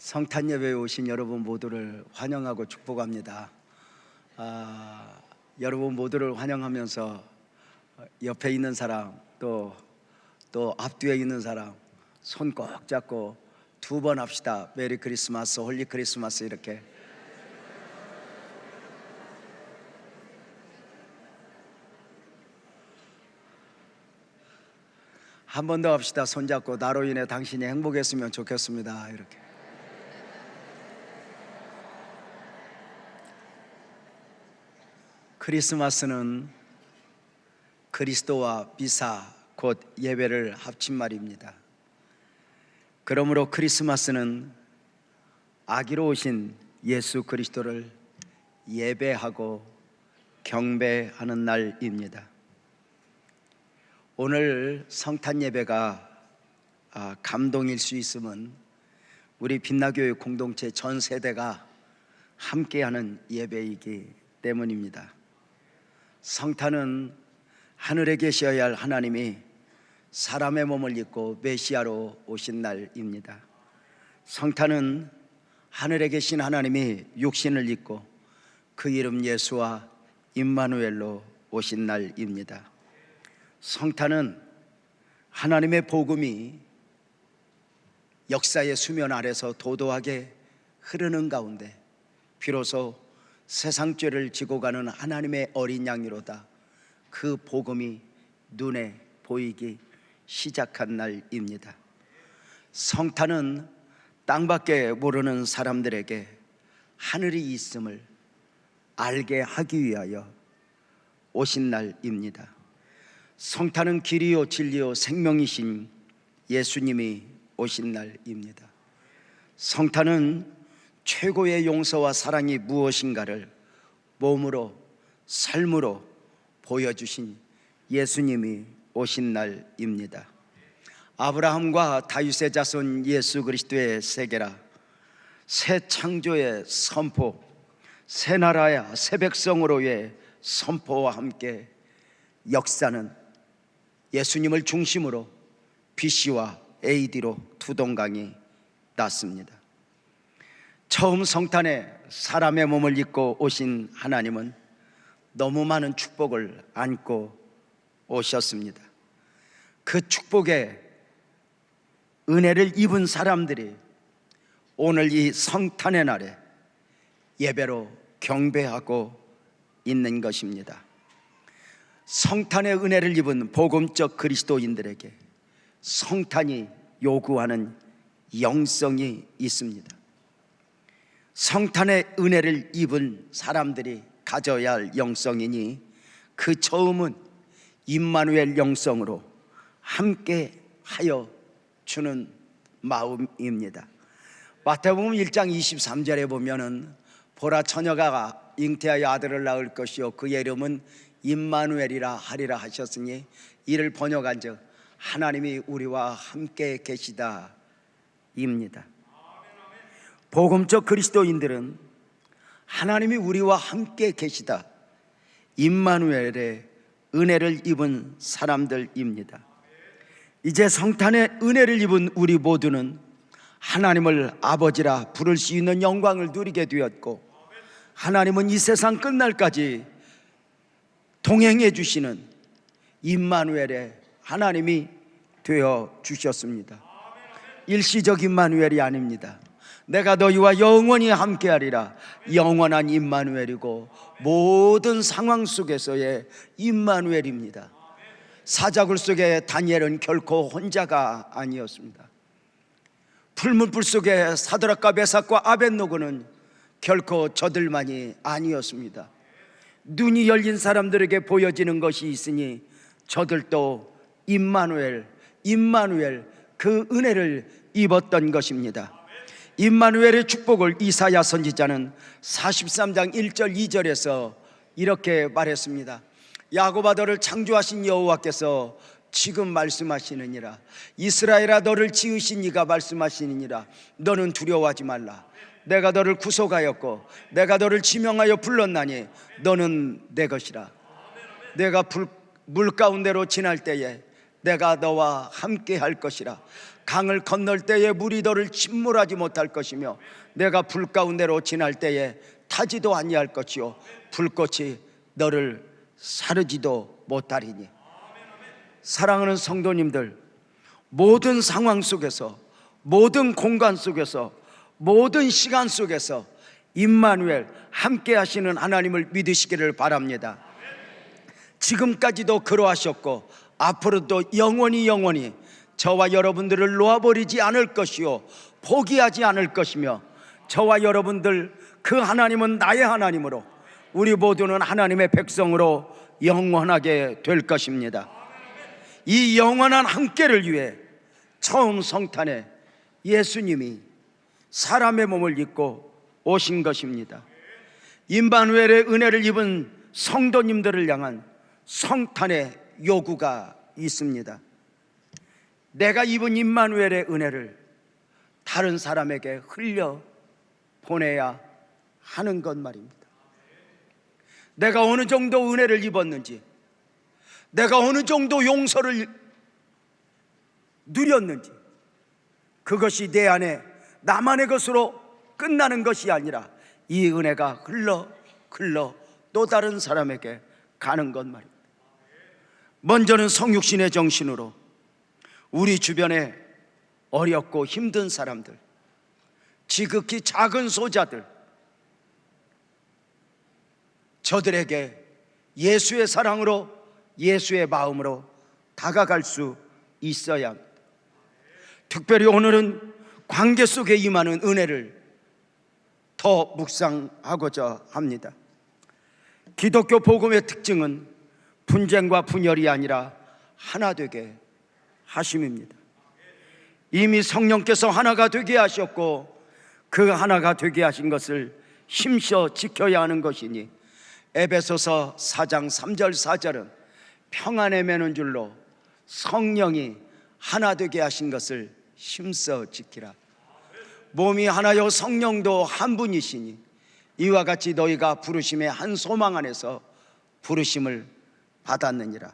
성탄 예배에 오신 여러분 모두를 환영하고 축복합니다. 여러분 모두를 환영하면서 옆에 있는 사람 또 앞뒤에 있는 사람 손 꼭 잡고 두 번 합시다. 메리 크리스마스, 홀리 크리스마스. 이렇게 한 번 더 합시다. 손 잡고 나로 인해 당신이 행복했으면 좋겠습니다. 이렇게. 크리스마스는 그리스도와 미사 곧 예배를 합친 말입니다. 그러므로 크리스마스는 아기로 오신 예수 그리스도를 예배하고 경배하는 날입니다. 오늘 성탄 예배가 감동일 수 있음은 우리 빛나교회 공동체 전 세대가 함께하는 예배이기 때문입니다. 성탄은 하늘에 계셔야 할 하나님이 사람의 몸을 입고 메시아로 오신 날입니다. 성탄은 하늘에 계신 하나님이 육신을 입고 그 이름 예수와 임마누엘로 오신 날입니다. 성탄은 하나님의 복음이 역사의 수면 아래서 도도하게 흐르는 가운데 비로소 세상 죄를 지고 가는 하나님의 어린 양이로다 그 복음이 눈에 보이기 시작한 날입니다. 성탄은 땅밖에 모르는 사람들에게 하늘이 있음을 알게 하기 위하여 오신 날입니다. 성탄은 길이요 진리요 생명이신 예수님이 오신 날입니다. 성탄은 최고의 용서와 사랑이 무엇인가를 몸으로 삶으로 보여주신 예수님이 오신 날입니다. 아브라함과 다윗의 자손 예수 그리스도의 세계라, 새 창조의 선포, 새 나라야 새 백성으로의 선포와 함께 역사는 예수님을 중심으로 BC와 AD로 두 동강이 났습니다. 처음 성탄에 사람의 몸을 입고 오신 하나님은 너무 많은 축복을 안고 오셨습니다. 그 축복의 은혜를 입은 사람들이 오늘 이 성탄의 날에 예배로 경배하고 있는 것입니다. 성탄의 은혜를 입은 복음적 그리스도인들에게 성탄이 요구하는 영성이 있습니다. 성탄의 은혜를 입은 사람들이 가져야 할 영성이니 그 처음은 임마누엘 영성으로 함께 하여 주는 마음입니다. 마태복음 1장 23절에 보면은 보라 처녀가 잉태하여 아들을 낳을 것이요 그의 이름은 임마누엘이라 하리라 하셨으니 이를 번역한즉 하나님이 우리와 함께 계시다 입니다. 복음적 그리스도인들은 하나님이 우리와 함께 계시다 임마누엘의 은혜를 입은 사람들입니다. 이제 성탄의 은혜를 입은 우리 모두는 하나님을 아버지라 부를 수 있는 영광을 누리게 되었고 하나님은 이 세상 끝날까지 동행해 주시는 임마누엘의 하나님이 되어 주셨습니다. 일시적 임마누엘이 아닙니다. 내가 너희와 영원히 함께하리라 영원한 임마누엘이고 모든 상황 속에서의 임마누엘입니다. 사자굴 속의 다니엘은 결코 혼자가 아니었습니다. 풀문불 속의 사드락과 메삭과 아벳노고는 결코 저들만이 아니었습니다. 눈이 열린 사람들에게 보여지는 것이 있으니 저들도 임마누엘 그 은혜를 입었던 것입니다. 임마누엘의 축복을 이사야 선지자는 43장 1절 2절에서 이렇게 말했습니다. 야곱아 너를 창조하신 여호와께서 지금 말씀하시느니라. 이스라엘아 너를 지으신 이가 말씀하시느니라. 너는 두려워하지 말라. 내가 너를 구속하였고 내가 너를 지명하여 불렀나니 너는 내 것이라. 내가 물 가운데로 지날 때에 내가 너와 함께 할 것이라. 강을 건널 때에 물이 너를 침몰하지 못할 것이며 내가 불 가운데로 지날 때에 타지도 아니할 것이요 불꽃이 너를 사르지도 못하리니. 사랑하는 성도님들, 모든 상황 속에서, 모든 공간 속에서, 모든 시간 속에서 임마누엘 함께 하시는 하나님을 믿으시기를 바랍니다. 지금까지도 그러하셨고 앞으로도 영원히 저와 여러분들을 놓아버리지 않을 것이요 포기하지 않을 것이며, 저와 여러분들 그 하나님은 나의 하나님으로 우리 모두는 하나님의 백성으로 영원하게 될 것입니다. 이 영원한 함께를 위해 처음 성탄에 예수님이 사람의 몸을 입고 오신 것입니다. 임마누엘의 은혜를 입은 성도님들을 향한 성탄의 요구가 있습니다. 내가 입은 임마누엘의 은혜를 다른 사람에게 흘려 보내야 하는 것 말입니다. 내가 어느 정도 은혜를 입었는지, 내가 어느 정도 용서를 누렸는지, 그것이 내 안에 나만의 것으로 끝나는 것이 아니라 이 은혜가 흘러 또 다른 사람에게 가는 것 말입니다. 먼저는 성육신의 정신으로 우리 주변에 어렵고 힘든 사람들, 지극히 작은 소자들, 저들에게 예수의 사랑으로, 예수의 마음으로 다가갈 수 있어야 합니다. 특별히 오늘은 관계 속에 임하는 은혜를 더 묵상하고자 합니다. 기독교 복음의 특징은 분쟁과 분열이 아니라 하나 되게 하심입니다. 이미 성령께서 하나가 되게 하셨고 그 하나가 되게 하신 것을 힘써 지켜야 하는 것이니 에베소서 4장 3절 4절은 평안에 매는 줄로 성령이 하나 되게 하신 것을 힘써 지키라. 몸이 하나요 성령도 한 분이시니 이와 같이 너희가 부르심의 한 소망 안에서 부르심을 받았느니라.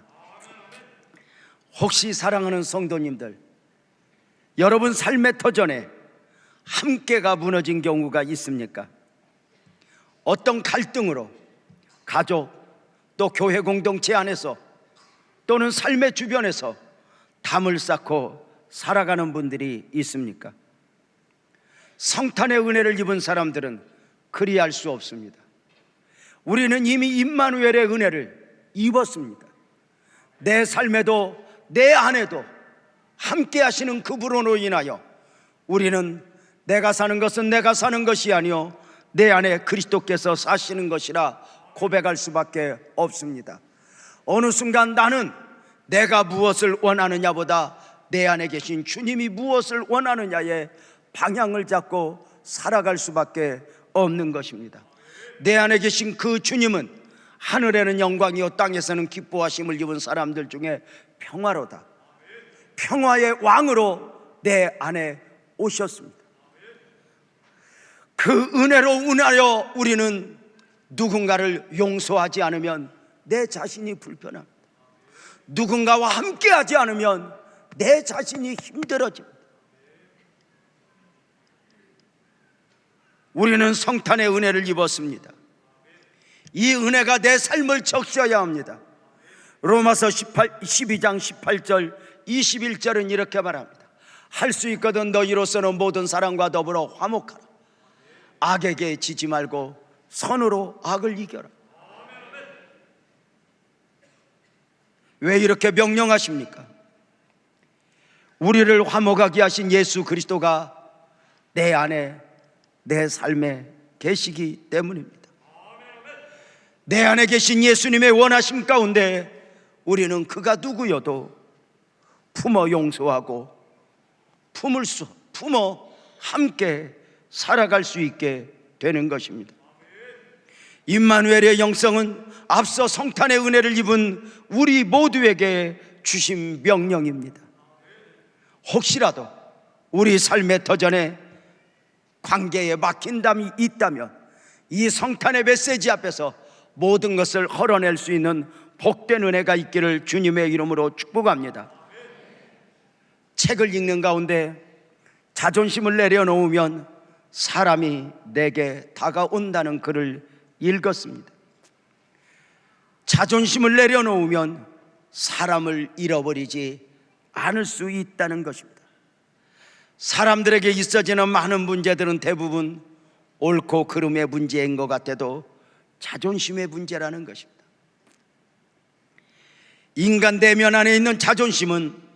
혹시 사랑하는 성도님들, 여러분 삶의 터전에 함께가 무너진 경우가 있습니까? 어떤 갈등으로 가족 또 교회 공동체 안에서 또는 삶의 주변에서 담을 쌓고 살아가는 분들이 있습니까? 성탄의 은혜를 입은 사람들은 그리할 수 없습니다. 우리는 이미 임마누엘의 은혜를 입었습니다. 내 삶에도 내 안에도 함께 하시는 그분으로 인하여 우리는 내가 사는 것은 내가 사는 것이 아니요 내 안에 그리스도께서 사시는 것이라 고백할 수밖에 없습니다. 어느 순간 나는 내가 무엇을 원하느냐보다 내 안에 계신 주님이 무엇을 원하느냐에 방향을 잡고 살아갈 수밖에 없는 것입니다. 내 안에 계신 그 주님은 하늘에는 영광이요 땅에서는 기뻐하심을 입은 사람들 중에 평화로다, 평화의 왕으로 내 안에 오셨습니다. 그 은혜로 인하여 우리는 누군가를 용서하지 않으면 내 자신이 불편합니다. 누군가와 함께하지 않으면 내 자신이 힘들어집니다. 우리는 성탄의 은혜를 입었습니다. 이 은혜가 내 삶을 적셔야 합니다. 로마서 12장 18절 21절은 이렇게 말합니다. 할 수 있거든 너희로서는 모든 사람과 더불어 화목하라. 악에게 지지 말고 선으로 악을 이겨라. 왜 이렇게 명령하십니까? 우리를 화목하게 하신 예수 그리스도가 내 안에, 내 삶에 계시기 때문입니다. 내 안에 계신 예수님의 원하심 가운데 우리는 그가 누구여도 품어 용서하고 품어 함께 살아갈 수 있게 되는 것입니다. 임마누엘의 영성은 앞서 성탄의 은혜를 입은 우리 모두에게 주신 명령입니다. 혹시라도 우리 삶의 터전에 관계에 막힌 담이 있다면 이 성탄의 메시지 앞에서 모든 것을 헐어낼 수 있는 복된 은혜가 있기를 주님의 이름으로 축복합니다. 책을 읽는 가운데 자존심을 내려놓으면 사람이 내게 다가온다는 글을 읽었습니다. 자존심을 내려놓으면 사람을 잃어버리지 않을 수 있다는 것입니다. 사람들에게 있어지는 많은 문제들은 대부분 옳고 그름의 문제인 것 같아도 자존심의 문제라는 것입니다. 인간 내면 안에 있는 자존심은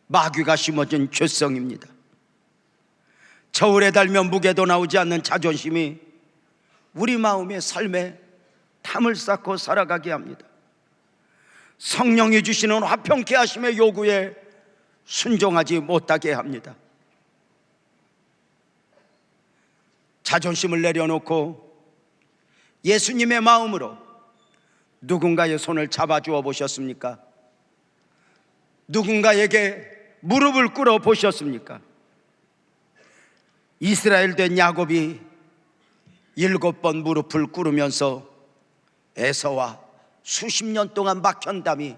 마귀가 심어준 죄성입니다. 저울에 달면 무게도 나오지 않는 자존심이 우리 마음의 삶에 탐을 쌓고 살아가게 합니다. 성령이 주시는 화평케 하심의 요구에 순종하지 못하게 합니다. 자존심을 내려놓고 예수님의 마음으로 누군가의 손을 잡아주어 보셨습니까? 누군가에게 무릎을 꿇어 보셨습니까? 이스라엘 된 야곱이 7번 무릎을 꿇으면서 에서와 수십 년 동안 막현담이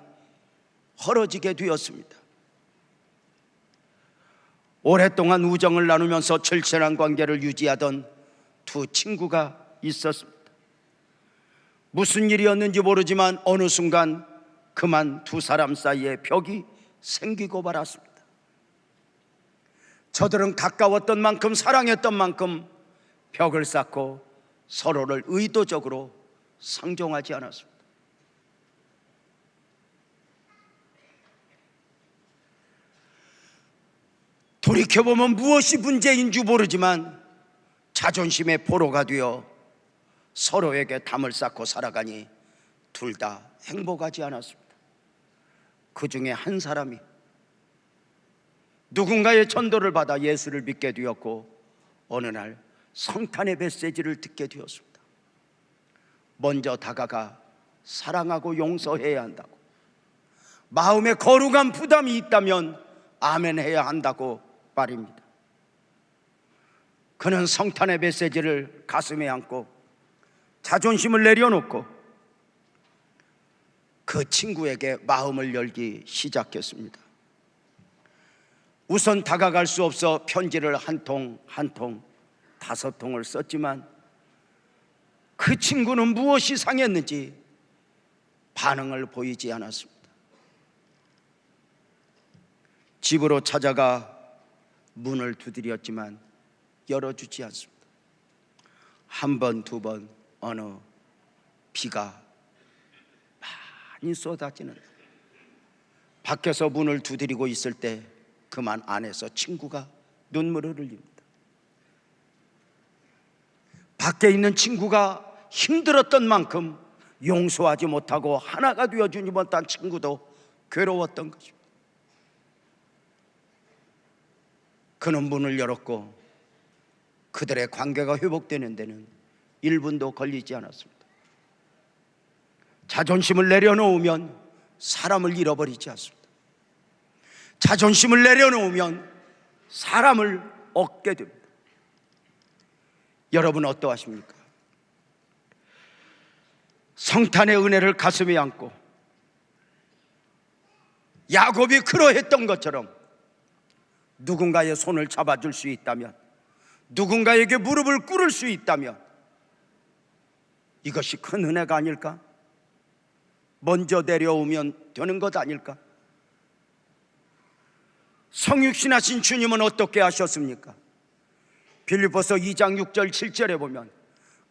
헐어지게 되었습니다. 오랫동안 우정을 나누면서 절친한 관계를 유지하던 두 친구가 있었습니다. 무슨 일이었는지 모르지만 어느 순간 그만 두 사람 사이에 벽이 생기고 말았습니다. 저들은 가까웠던 만큼, 사랑했던 만큼 벽을 쌓고 서로를 의도적으로 상종하지 않았습니다. 돌이켜보면 무엇이 문제인 줄 모르지만 자존심의 포로가 되어 서로에게 담을 쌓고 살아가니 둘 다 행복하지 않았습니다. 그 중에 한 사람이 누군가의 전도를 받아 예수를 믿게 되었고 어느 날 성탄의 메시지를 듣게 되었습니다. 먼저 다가가 사랑하고 용서해야 한다고, 마음에 거룩한 부담이 있다면 아멘 해야 한다고 말입니다. 그는 성탄의 메시지를 가슴에 안고 자존심을 내려놓고 그 친구에게 마음을 열기 시작했습니다. 우선 다가갈 수 없어 편지를 한 통, 5통을 썼지만 그 친구는 무엇이 상했는지 반응을 보이지 않았습니다. 집으로 찾아가 문을 두드렸지만 열어주지 않습니다. 한 번, 두 번, 어느 비가 많이 쏟아지는 밖에서 문을 두드리고 있을 때 그만 안에서 친구가 눈물을 흘립니다. 밖에 있는 친구가 힘들었던 만큼 용서하지 못하고 하나가 되어주지 못한 친구도 괴로웠던 것입니다. 그는 문을 열었고 그들의 관계가 회복되는 데는 1분도 걸리지 않았습니다. 자존심을 내려놓으면 사람을 잃어버리지 않습니다. 자존심을 내려놓으면 사람을 얻게 됩니다. 여러분 어떠하십니까? 성탄의 은혜를 가슴에 안고 야곱이 그러했던 것처럼 누군가의 손을 잡아줄 수 있다면, 누군가에게 무릎을 꿇을 수 있다면 이것이 큰 은혜가 아닐까? 먼저 내려오면 되는 것 아닐까? 성육신하신 주님은 어떻게 하셨습니까? 빌립보서 2장 6절 7절에 보면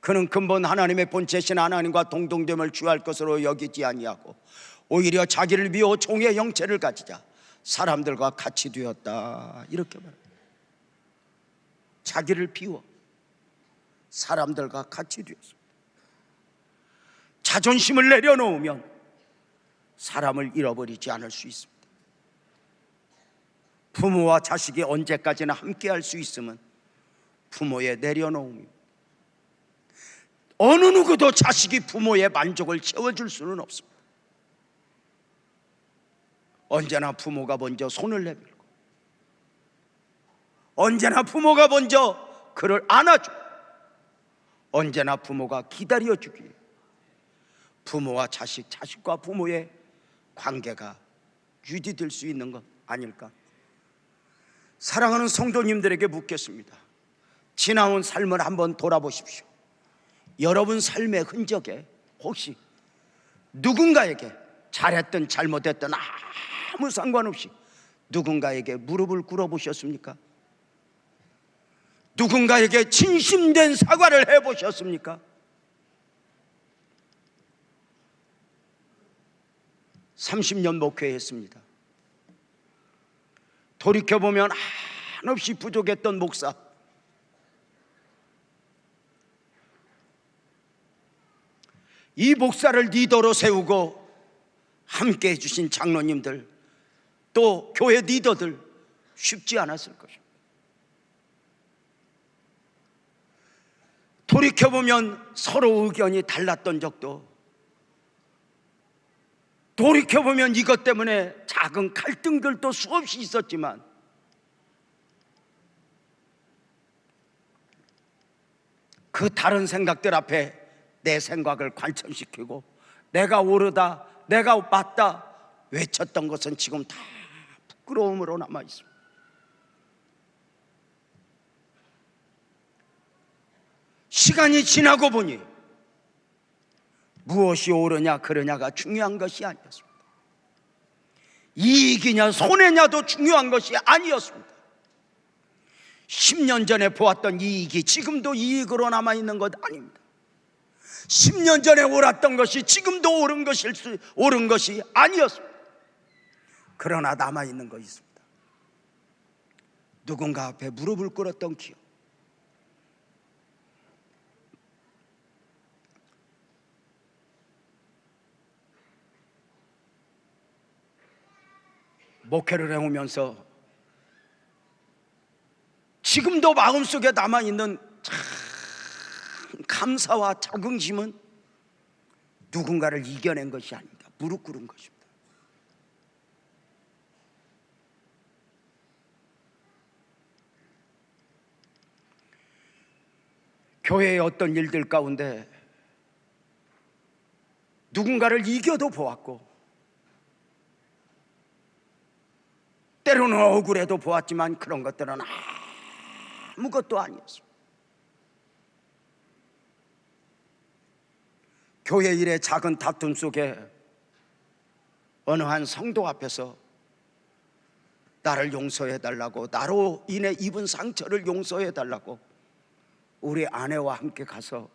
그는 근본 하나님의 본체신 하나님과 동등됨을 주할 것으로 여기지 아니하고 오히려 자기를 비워 종의 형체를 가지자 사람들과 같이 되었다, 이렇게 말합니다. 자기를 비워 사람들과 같이 되었습니다. 자존심을 내려놓으면 사람을 잃어버리지 않을 수 있습니다. 부모와 자식이 언제까지나 함께 할 수 있음은 부모의 내려놓음입니다. 어느 누구도 자식이 부모의 만족을 채워줄 수는 없습니다. 언제나 부모가 먼저 손을 내밀고, 언제나 부모가 먼저 그를 안아주고, 언제나 부모가 기다려주기에 부모와 자식, 자식과 부모의 관계가 유지될 수 있는 것 아닐까? 사랑하는 성도님들에게 묻겠습니다. 지나온 삶을 한번 돌아보십시오. 여러분 삶의 흔적에 혹시 누군가에게 잘했든 잘못했든 아무 상관없이 누군가에게 무릎을 꿇어보셨습니까? 누군가에게 진심된 사과를 해보셨습니까? 30년 목회했습니다. 돌이켜보면 한없이 부족했던 목사, 이 목사를 리더로 세우고 함께 해주신 장로님들, 또 교회 리더들 쉽지 않았을 것입니다. 돌이켜보면 서로 의견이 달랐던 적도, 돌이켜보면 이것 때문에 작은 갈등들도 수없이 있었지만, 그 다른 생각들 앞에 내 생각을 관철시키고 내가 옳으다, 내가 맞다 외쳤던 것은 지금 다 부끄러움으로 남아 있습니다. 시간이 지나고 보니 무엇이 옳으냐 그르냐가 중요한 것이 아니었습니다. 이익이냐 손해냐도 중요한 것이 아니었습니다. 10년 전에 보았던 이익이 지금도 이익으로 남아있는 것 아닙니다. 10년 전에 옳았던 것이 지금도 옳은 것이 아니었습니다. 그러나 남아있는 것이 있습니다. 누군가 앞에 무릎을 꿇었던 기억, 목회를 해오면서 지금도 마음속에 남아있는 참 감사와 자긍심은 누군가를 이겨낸 것이 아닙니다. 무릎 꿇은 것입니다. 교회의 어떤 일들 가운데 누군가를 이겨도 보았고, 때로는 억울해도 보았지만 그런 것들은 아무것도 아니었습니다. 교회 일의 작은 다툼 속에 어느 한 성도 앞에서 나를 용서해달라고, 나로 인해 입은 상처를 용서해달라고 우리 아내와 함께 가서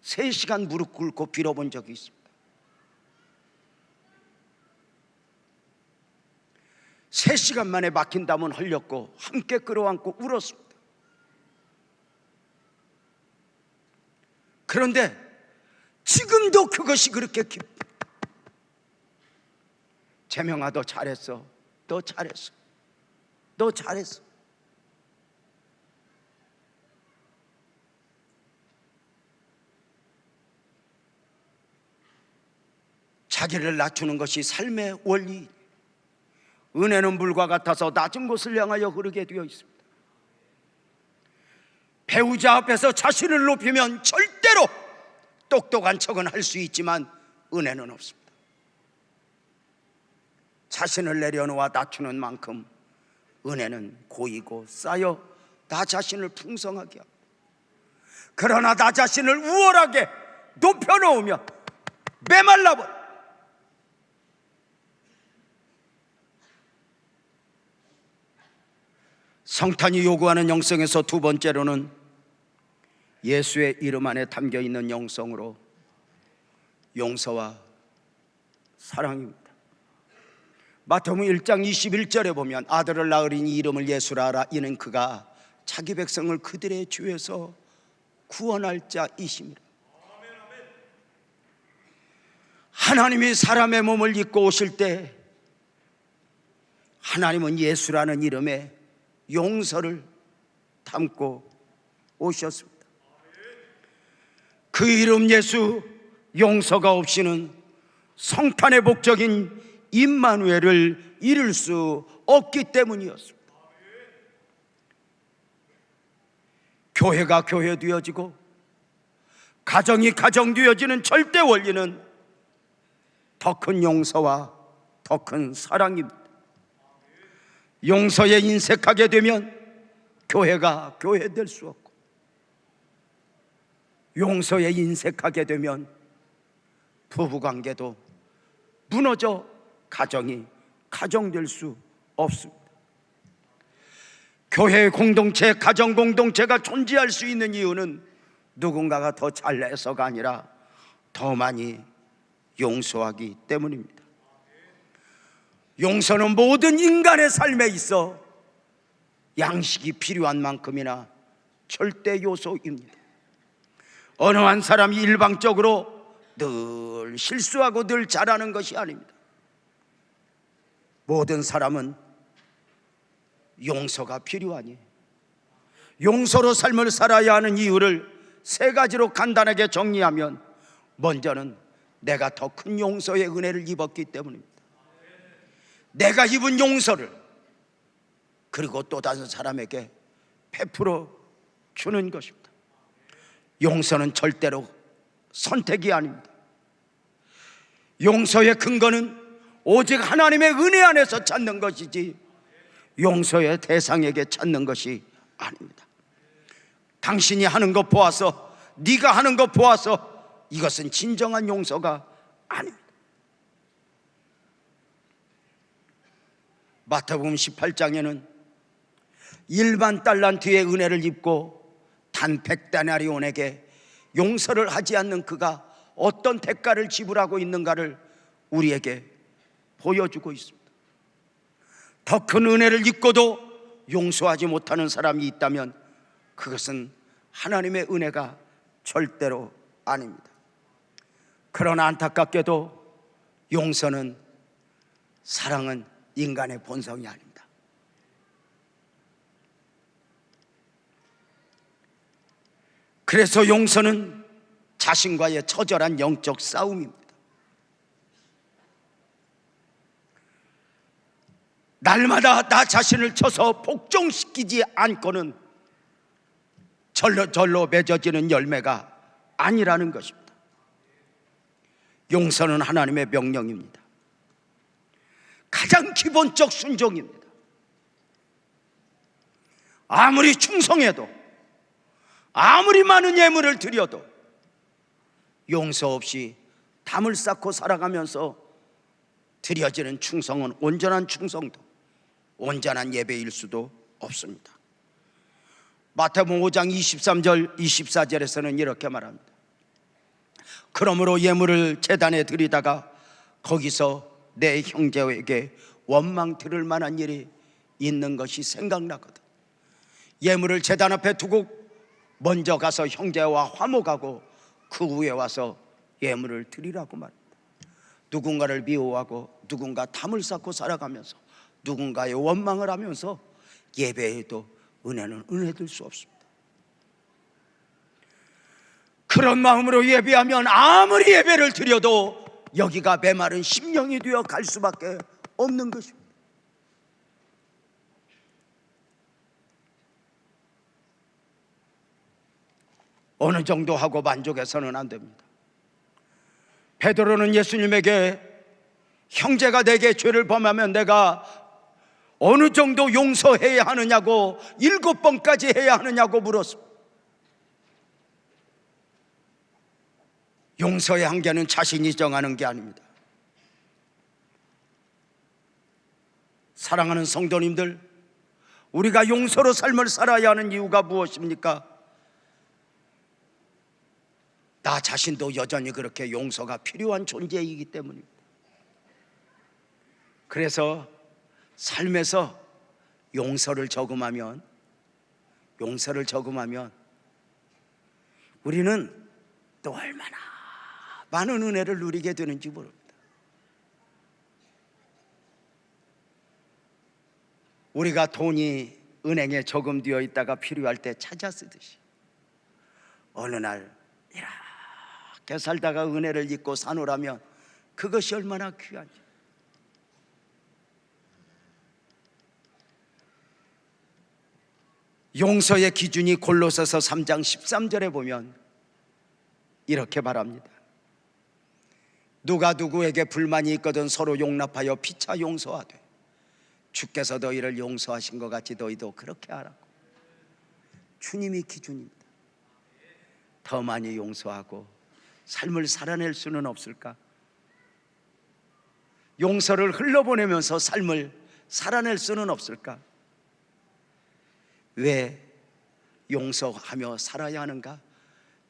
3시간 무릎 꿇고 빌어본 적이 있습니다. 3시간 만에 막힌 담은 흘렸고 함께 끌어안고 울었습니다. 그런데 지금도 그것이 그렇게 깊다. 재명아, 너 잘했어. 너 잘했어. 너 잘했어. 자기를 낮추는 것이 삶의 원리. 은혜는 물과 같아서 낮은 곳을 향하여 흐르게 되어 있습니다. 배우자 앞에서 자신을 높이면 절대로 똑똑한 척은 할 수 있지만 은혜는 없습니다. 자신을 내려놓아 낮추는 만큼 은혜는 고이고 쌓여 나 자신을 풍성하게 합니다. 그러나 나 자신을 우월하게 높여놓으면 메말라버려. 성탄이 요구하는 영성에서 두 번째로는 예수의 이름 안에 담겨있는 영성으로 용서와 사랑입니다. 마태복음 1장 21절에 보면 아들을 낳으리니 이름을 예수라 하라. 이는 그가 자기 백성을 그들의 죄에서 구원할 자이심이라. 하나님이 사람의 몸을 입고 오실 때 하나님은 예수라는 이름에 용서를 담고 오셨습니다. 그 이름 예수, 용서가 없이는 성탄의 목적인 임마누엘을 이룰 수 없기 때문이었습니다. 교회가 교회되어지고 가정이 가정되어지는 절대 원리는 더 큰 용서와 더 큰 사랑입니다. 용서에 인색하게 되면 교회가 교회될 수 없고, 용서에 인색하게 되면 부부관계도 무너져 가정이 가정될 수 없습니다. 교회 공동체, 가정 공동체가 존재할 수 있는 이유는 누군가가 더 잘해서가 아니라 더 많이 용서하기 때문입니다. 용서는 모든 인간의 삶에 있어 양식이 필요한 만큼이나 절대 요소입니다. 어느 한 사람이 일방적으로 늘 실수하고 늘 잘하는 것이 아닙니다. 모든 사람은 용서가 필요하니, 용서로 삶을 살아야 하는 이유를 세 가지로 간단하게 정리하면, 먼저는 내가 더 큰 용서의 은혜를 입었기 때문입니다. 내가 입은 용서를 그리고 또 다른 사람에게 베풀어 주는 것입니다. 용서는 절대로 선택이 아닙니다. 용서의 근거는 오직 하나님의 은혜 안에서 찾는 것이지 용서의 대상에게 찾는 것이 아닙니다. 당신이 하는 것 보아서, 네가 하는 것 보아서 이것은 진정한 용서가 아닙니다. 마태복음 18장에는 일반 달란트의 은혜를 입고 단 100데나리온에게 용서를 하지 않는 그가 어떤 대가를 지불하고 있는가를 우리에게 보여주고 있습니다. 더 큰 은혜를 입고도 용서하지 못하는 사람이 있다면 그것은 하나님의 은혜가 절대로 아닙니다. 그러나 안타깝게도 용서는, 사랑은 인간의 본성이 아닙니다. 그래서 용서는 자신과의 처절한 영적 싸움입니다. 날마다 나 자신을 쳐서 복종시키지 않고는 절로 맺어지는 열매가 아니라는 것입니다. 용서는 하나님의 명령입니다. 가장 기본적 순종입니다. 아무리 충성해도, 아무리 많은 예물을 드려도 용서 없이 담을 쌓고 살아가면서 드려지는 충성은 온전한 충성도, 온전한 예배일 수도 없습니다. 마태복음 5장 23절 24절에서는 이렇게 말합니다. 그러므로 예물을 제단에 드리다가 거기서 내 형제에게 원망 들을 만한 일이 있는 것이 생각나거든. 예물을 제단 앞에 두고 먼저 가서 형제와 화목하고 그 후에 와서 예물을 드리라고 말합니다. 누군가를 미워하고 누군가 담을 쌓고 살아가면서 누군가의 원망을 하면서 예배해도 은혜는 은혜될 수 없습니다. 그런 마음으로 예배하면 아무리 예배를 드려도 여기가 메마른 심령이 되어 갈 수밖에 없는 것입니다. 어느 정도 하고 만족해서는 안 됩니다. 베드로는 예수님에게 형제가 내게 죄를 범하면 내가 어느 정도 용서해야 하느냐고, 7번까지 해야 하느냐고 물었습니다. 용서의 한계는 자신이 정하는 게 아닙니다. 사랑하는 성도님들, 우리가 용서로 삶을 살아야 하는 이유가 무엇입니까? 나 자신도 여전히 그렇게 용서가 필요한 존재이기 때문입니다. 그래서 삶에서 용서를 저금하면 우리는 또 얼마나 많은 은혜를 누리게 되는지 모릅니다. 우리가 돈이 은행에 저금되어 있다가 필요할 때 찾아 쓰듯이 어느 날 이렇게 살다가 은혜를 잊고 사노라면 그것이 얼마나 귀한지. 용서의 기준이 골로새서 3장 13절에 보면 이렇게 말합니다. 누가 누구에게 불만이 있거든 서로 용납하여 피차 용서하되 주께서 너희를 용서하신 것 같이 너희도 그렇게 하라고. 주님이 기준입니다. 더 많이 용서하고 삶을 살아낼 수는 없을까? 용서를 흘러보내면서 삶을 살아낼 수는 없을까? 왜 용서하며 살아야 하는가?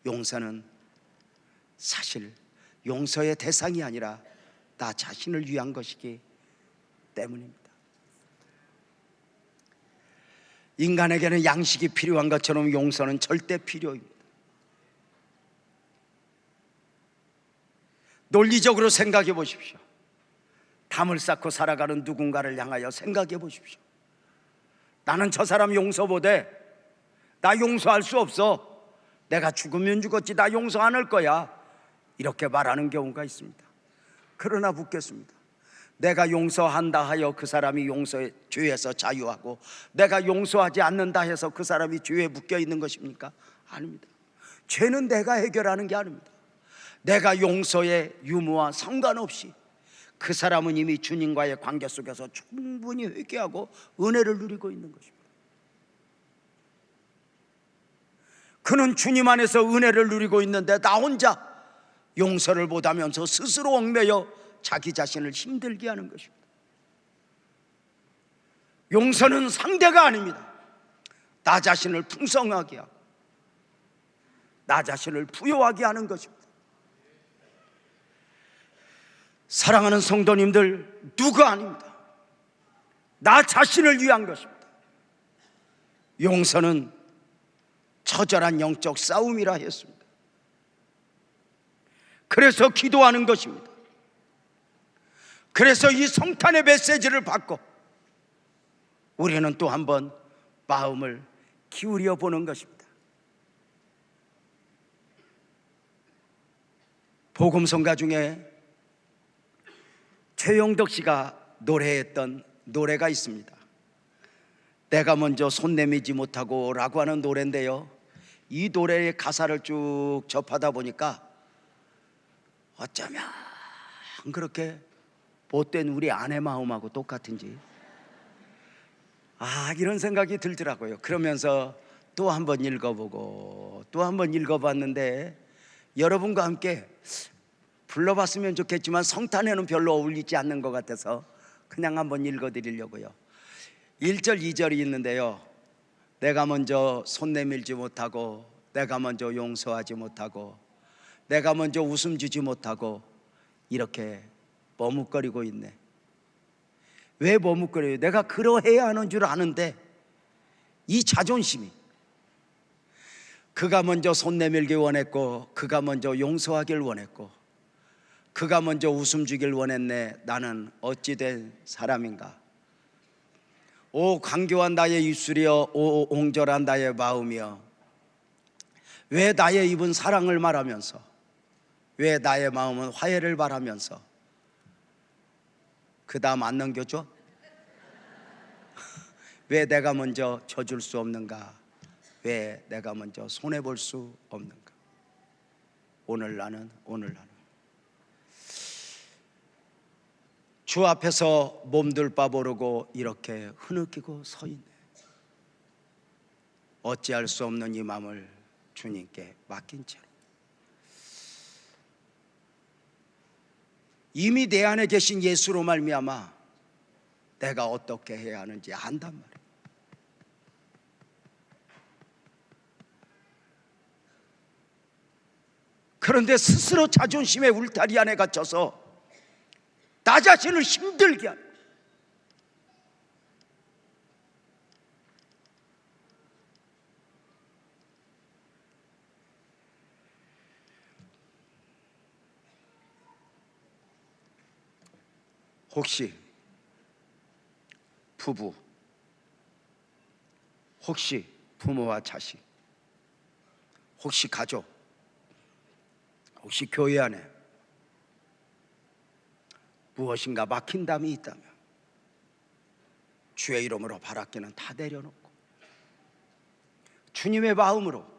용서는 사실 용서의 대상이 아니라 나 자신을 위한 것이기 때문입니다. 인간에게는 양식이 필요한 것처럼 용서는 절대 필요입니다. 논리적으로 생각해 보십시오. 담을 쌓고 살아가는 누군가를 향하여 생각해 보십시오. 나는 저 사람 용서 못해. 나 용서할 수 없어. 내가 죽으면 죽었지 나 용서 안 할 거야. 이렇게 말하는 경우가 있습니다. 그러나 묻겠습니다. 내가 용서한다 하여 그 사람이 용서의 죄에서 자유하고 내가 용서하지 않는다 해서 그 사람이 죄에 묶여 있는 것입니까? 아닙니다. 죄는 내가 해결하는 게 아닙니다. 내가 용서의 유무와 상관없이 그 사람은 이미 주님과의 관계 속에서 충분히 회개하고 은혜를 누리고 있는 것입니다. 그는 주님 안에서 은혜를 누리고 있는데 나 혼자 용서를 못하면서 스스로 얽매여 자기 자신을 힘들게 하는 것입니다. 용서는 상대가 아닙니다. 나 자신을 풍성하게 하고 나 자신을 부여하게 하는 것입니다. 사랑하는 성도님들, 누구 아닙니다. 나 자신을 위한 것입니다. 용서는 처절한 영적 싸움이라 했습니다. 그래서 기도하는 것입니다. 그래서 이 성탄의 메시지를 받고 우리는 또 한번 마음을 기울여 보는 것입니다. 복음성가 중에 최영덕 씨가 노래했던 노래가 있습니다. 내가 먼저 손 내밀지 못하고 라고 하는 노래인데요, 이 노래의 가사를 쭉 접하다 보니까 어쩌면 그렇게 못된 우리 아내 마음하고 똑같은지 이런 생각이 들더라고요. 그러면서 또 한번 읽어보고 또 한번 읽어봤는데 여러분과 함께 불러봤으면 좋겠지만 성탄에는 별로 어울리지 않는 것 같아서 그냥 한번 읽어드리려고요. 1절 2절이 있는데요, 내가 먼저 손 내밀지 못하고 내가 먼저 용서하지 못하고 내가 먼저 웃음 주지 못하고 이렇게 머뭇거리고 있네. 왜 머뭇거려요? 내가 그러해야 하는 줄 아는데 이 자존심이, 그가 먼저 손 내밀길 원했고 그가 먼저 용서하길 원했고 그가 먼저 웃음 주길 원했네. 나는 어찌 된 사람인가? 오 강교한 나의 입술이여, 오 옹졸한 나의 마음이여, 왜 나의 입은 사랑을 말하면서 왜 나의 마음은 화해를 바라면서 그 다음 안 넘겨줘? 왜 내가 먼저 져줄 수 없는가? 왜 내가 먼저 손해볼 수 없는가? 오늘 나는 주 앞에서 몸둘 바 모르고 이렇게 흐느끼고 서 있네. 어찌할 수 없는 이 마음을 주님께 맡긴 채로 이미 내 안에 계신 예수로 말미암아 내가 어떻게 해야 하는지 안단 말이에요. 그런데 스스로 자존심의 울타리 안에 갇혀서 나 자신을 힘들게 하는, 혹시 부부, 혹시 부모와 자식, 혹시 가족, 혹시 교회 안에 무엇인가 막힌 담이 있다면 주의 이름으로 바라기는 다 내려놓고 주님의 마음으로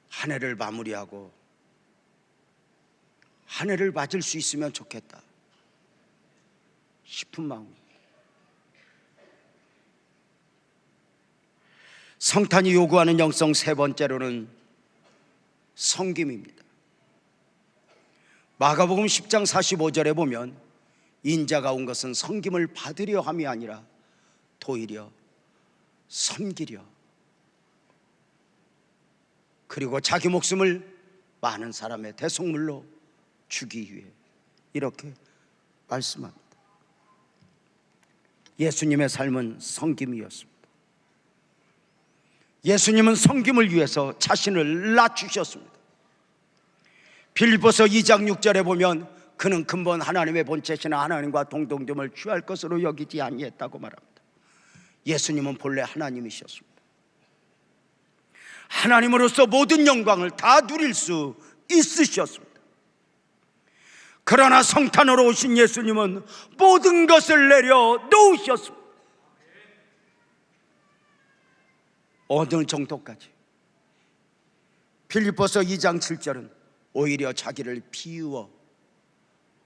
한 해를 마무리하고 한 해를 맞을 수 있으면 좋겠다. 싶은 마음. 성탄이 요구하는 영성 세 번째로는 섬김입니다. 마가복음 10장 45절에 보면 인자가 온 것은 섬김을 받으려 함이 아니라 도리어 섬기려, 그리고 자기 목숨을 많은 사람의 대속물로 주기 위해, 이렇게 말씀합니다. 예수님의 삶은 섬김이었습니다. 예수님은 섬김을 위해서 자신을 낮추셨습니다. 빌립보서 2장 6절에 보면 그는 근본 하나님의 본체시나 하나님과 동등됨을 취할 것으로 여기지 아니했다고 말합니다. 예수님은 본래 하나님이셨습니다. 하나님으로서 모든 영광을 다 누릴 수 있으셨습니다. 그러나 성탄으로 오신 예수님은 모든 것을 내려놓으셨습니다. 어느 정도까지? 빌립보서 2장 7절은 오히려 자기를 비우어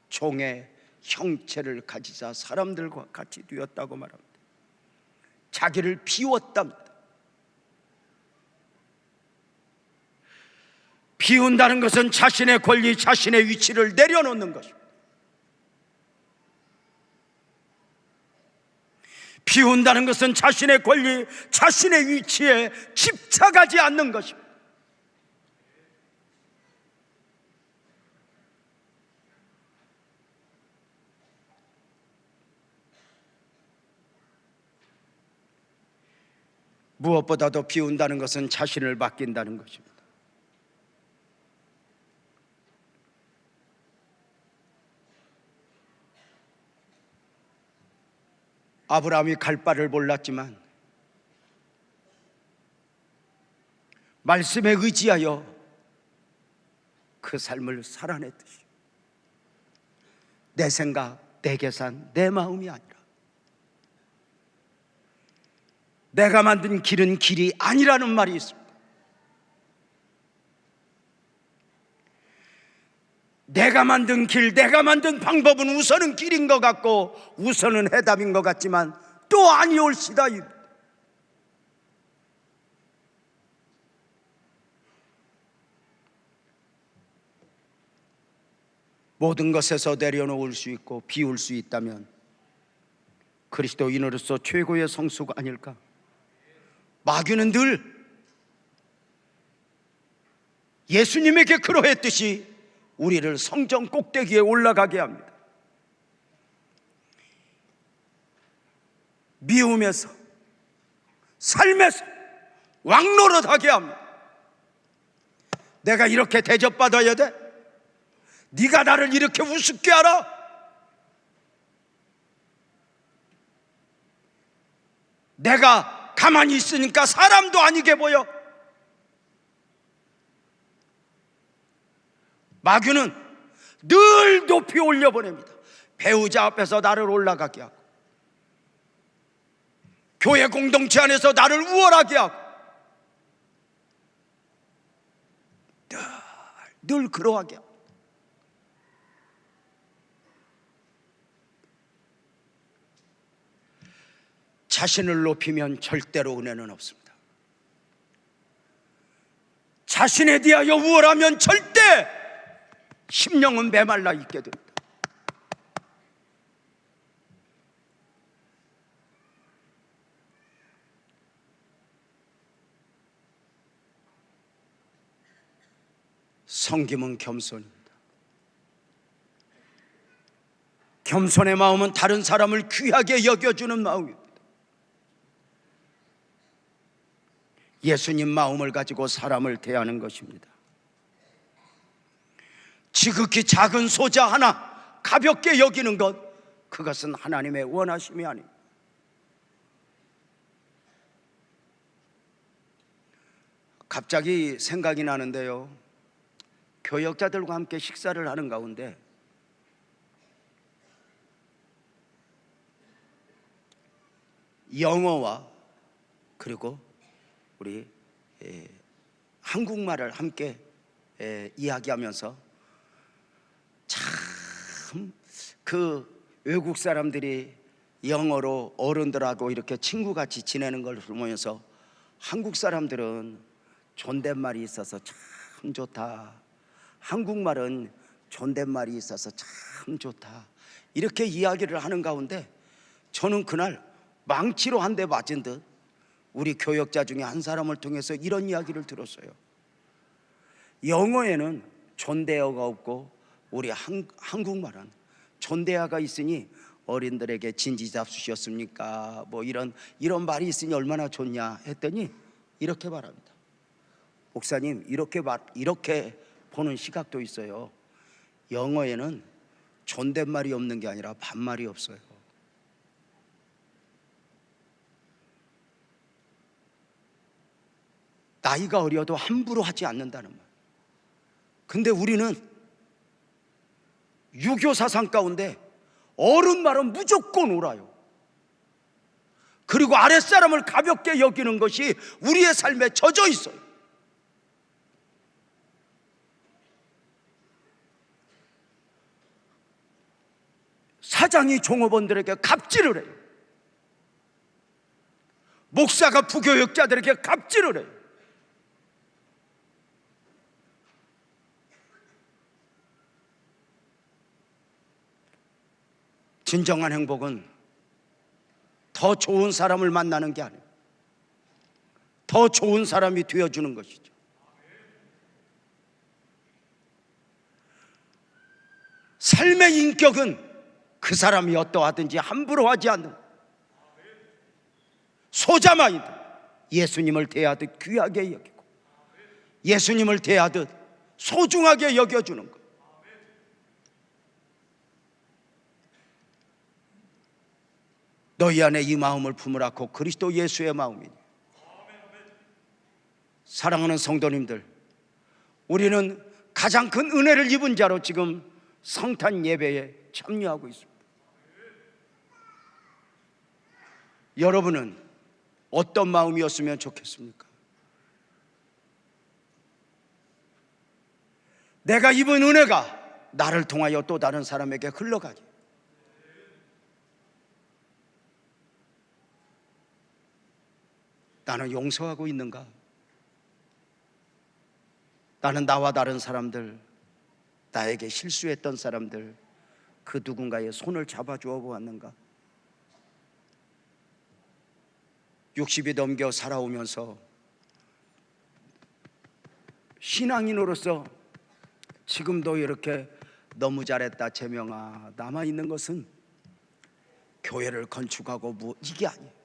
종의 형체를 가지사 사람들과 같이 되었다고 말합니다. 자기를 비웠답니다. 비운다는 것은 자신의 권리, 자신의 위치를 내려놓는 것입니다. 비운다는 것은 자신의 권리, 자신의 위치에 집착하지 않는 것입니다. 무엇보다도 비운다는 것은 자신을 맡긴다는 것입니다. 아브라함이 갈 바를 몰랐지만 말씀에 의지하여 그 삶을 살아냈듯이 내 생각, 내 계산, 내 마음이 아니라 내가 만든 길은 길이 아니라는 말이 있습니다. 내가 만든 길, 내가 만든 방법은 우선은 길인 것 같고 우선은 해답인 것 같지만 또 아니올시다. 모든 것에서 내려놓을 수 있고 비울 수 있다면 그리스도인으로서 최고의 성수가 아닐까? 마귀는 늘 예수님에게 그러했듯이 우리를 성전 꼭대기에 올라가게 합니다. 미움에서, 삶에서 왕노릇하게 합니다. 내가 이렇게 대접받아야 돼? 네가 나를 이렇게 우습게 알아? 내가 가만히 있으니까 사람도 아니게 보여. 마귀는 늘 높이 올려보냅니다. 배우자 앞에서 나를 올라가게 하고 교회 공동체 안에서 나를 우월하게 하고 늘 그러하게 하고 자신을 높이면 절대로 은혜는 없습니다. 자신에 대하여 우월하면 절대 심령은 메말라 있게 됩니다. 섬김은 겸손입니다. 겸손의 마음은 다른 사람을 귀하게 여겨주는 마음입니다. 예수님 마음을 가지고 사람을 대하는 것입니다. 지극히 작은 소자 하나 가볍게 여기는 것, 그것은 하나님의 원하심이 아닙니다. 갑자기 생각이 나는데요, 교역자들과 함께 식사를 하는 가운데 영어와 그리고 우리 한국말을 함께 이야기하면서 참 그 외국 사람들이 영어로 어른들하고 이렇게 친구같이 지내는 걸 보면서 한국 사람들은 존댓말이 있어서 참 좋다, 한국말은 존댓말이 있어서 참 좋다, 이렇게 이야기를 하는 가운데 저는 그날 망치로 한 대 맞은 듯 우리 교역자 중에 한 사람을 통해서 이런 이야기를 들었어요. 영어에는 존대어가 없고 우리 한국말은 존대어가 있으니 어린들에게 진지잡수셨습니까? 뭐 이런 말이 있으니 얼마나 좋냐 했더니 이렇게 말합니다. 목사님, 이렇게 보는 시각도 있어요. 영어에는 존댓말이 없는 게 아니라 반말이 없어요. 나이가 어려도 함부로 하지 않는다는 말. 근데 우리는 유교 사상 가운데 어른 말은 무조건 옳아요. 그리고 아랫사람을 가볍게 여기는 것이 우리의 삶에 젖어 있어요. 사장이 종업원들에게 갑질을 해요. 목사가 부교역자들에게 갑질을 해요. 진정한 행복은 더 좋은 사람을 만나는 게 아니에요. 더 좋은 사람이 되어주는 것이죠. 삶의 인격은 그 사람이 어떠하든지 함부로 하지 않는, 소자마이드 예수님을 대하듯 귀하게 여기고 예수님을 대하듯 소중하게 여겨주는 것. 너희 안에 이 마음을 품으라고 그리스도 예수의 마음이니. 사랑하는 성도님들, 우리는 가장 큰 은혜를 입은 자로 지금 성탄 예배에 참여하고 있습니다. 여러분은 어떤 마음이었으면 좋겠습니까? 내가 입은 은혜가 나를 통하여 또 다른 사람에게 흘러가게, 나는 용서하고 있는가? 나는 나와 다른 사람들, 나에게 실수했던 사람들, 그 누군가의 손을 잡아주어 보았는가? 60이 넘겨 살아오면서 신앙인으로서 지금도 이렇게 너무 잘했다 재명아, 남아있는 것은 교회를 건축하고 이게 아니에요.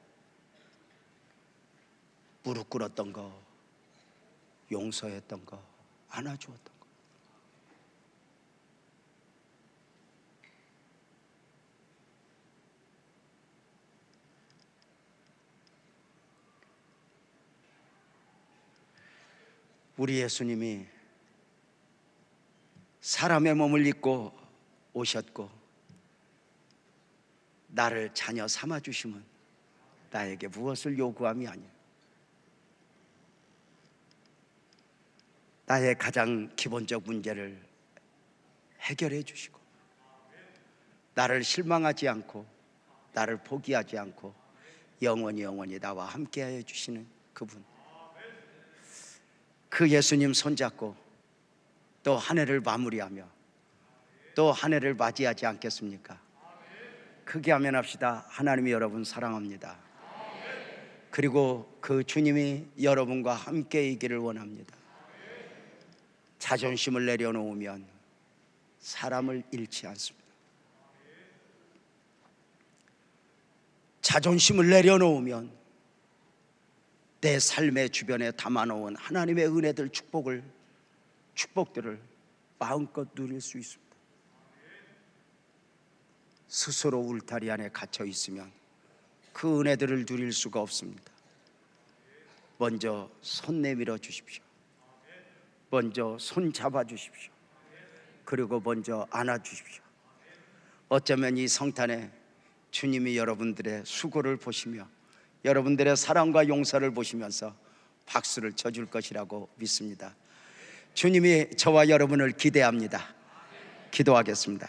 무릎 꿇었던 거, 용서했던 거, 안아주었던 거. 우리 예수님이 사람의 몸을 입고 오셨고 나를 자녀 삼아주심은 나에게 무엇을 요구함이 아니에요. 나의 가장 기본적 문제를 해결해 주시고 나를 실망하지 않고 나를 포기하지 않고 영원히 나와 함께하여 주시는 그분, 그 예수님 손잡고 또 한 해를 마무리하며 또 한 해를 맞이하지 않겠습니까? 크게 아멘합시다. 하나님이 여러분 사랑합니다. 그리고 그 주님이 여러분과 함께 있기를 원합니다. 자존심을 내려놓으면 사람을 잃지 않습니다. 자존심을 내려놓으면 내 삶의 주변에 담아놓은 하나님의 은혜들, 축복들을 마음껏 누릴 수 있습니다. 스스로 울타리 안에 갇혀 있으면 그 은혜들을 누릴 수가 없습니다. 먼저 손 내밀어 주십시오. 먼저 손 잡아 주십시오. 그리고 먼저 안아 주십시오. 어쩌면 이 성탄에 주님이 여러분들의 수고를 보시며 여러분들의 사랑과 용서를 보시면서 박수를 쳐줄 것이라고 믿습니다. 주님이 저와 여러분을 기대합니다. 기도하겠습니다.